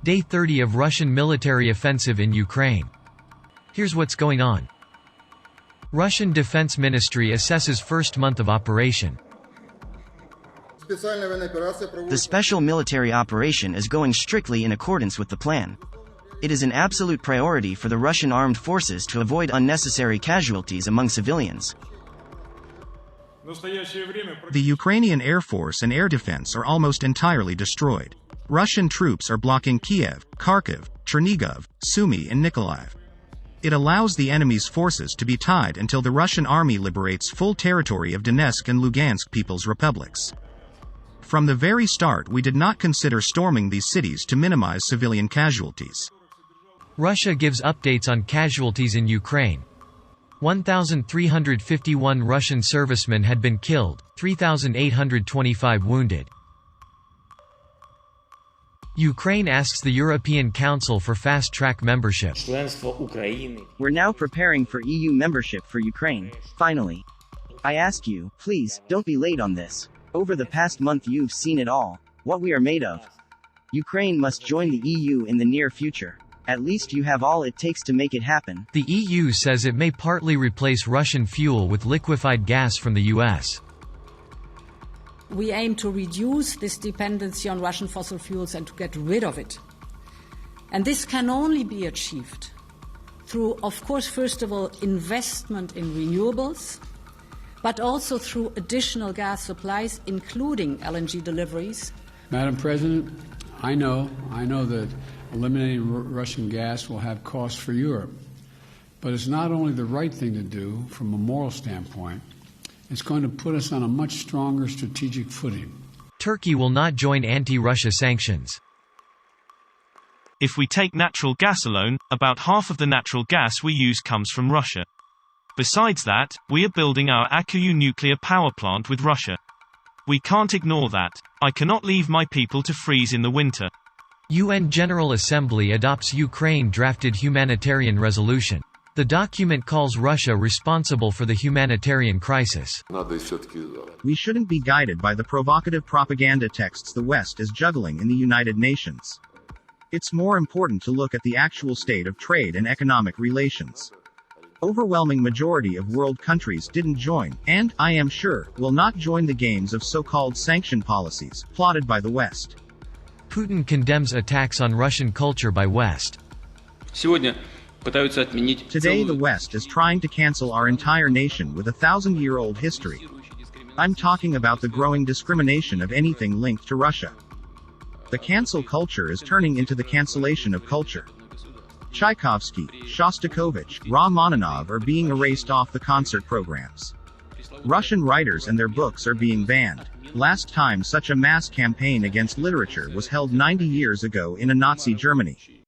Day 30 of Russian military offensive in Ukraine. Here's what's going on. Russian Defense Ministry assesses first month of operation. The special military operation is going strictly in accordance with the plan. It is an absolute priority for the Russian armed forces to avoid unnecessary casualties among civilians. The Ukrainian Air Force and air defense are almost entirely destroyed. Russian troops are blocking Kiev, Kharkiv, Chernigov, Sumy and Nikolaev. It allows the enemy's forces to be tied until the Russian army liberates full territory of Donetsk and Lugansk People's Republics. From the very start, we did not consider storming these cities to minimize civilian casualties. Russia gives updates on casualties in Ukraine. 1,351 Russian servicemen had been killed, 3,825 wounded. Ukraine asks the European Council for fast-track membership. We're now preparing for EU membership for Ukraine, finally. I ask you, please, don't be late on this. Over the past month you've seen it all, what we are made of. Ukraine must join the EU in the near future. At least you have all it takes to make it happen. The EU says it may partly replace Russian fuel with liquefied gas from the US. We aim to reduce this dependency on Russian fossil fuels and to get rid of it. And this can only be achieved through, of course, first of all, investment in renewables, but also through additional gas supplies, including LNG deliveries. Madam President, I know that eliminating Russian gas will have costs for Europe, but it's not only the right thing to do from a moral standpoint, it's going to put us on a much stronger strategic footing. Turkey will not join anti-Russia sanctions. If we take natural gas alone, about half of the natural gas we use comes from Russia. Besides that, we are building our Akayu nuclear power plant with Russia. We can't ignore that. I cannot leave my people to freeze in the winter. UN General Assembly adopts Ukraine-drafted humanitarian resolution. The document calls Russia responsible for the humanitarian crisis. We shouldn't be guided by the provocative propaganda texts the West is juggling in the United Nations. It's more important to look at the actual state of trade and economic relations. Overwhelming majority of world countries didn't join, and, I am sure, will not join the games of so-called sanction policies, plotted by the West. Putin condemns attacks on Russian culture by West. Today the West is trying to cancel our entire nation with a 1,000-year-old history. I'm talking about the growing discrimination of anything linked to Russia. The cancel culture is turning into the cancellation of culture. Tchaikovsky, Shostakovich, Rachmaninoff are being erased off the concert programs. Russian writers and their books are being banned. Last time such a mass campaign against literature was held 90 years ago in a Nazi Germany.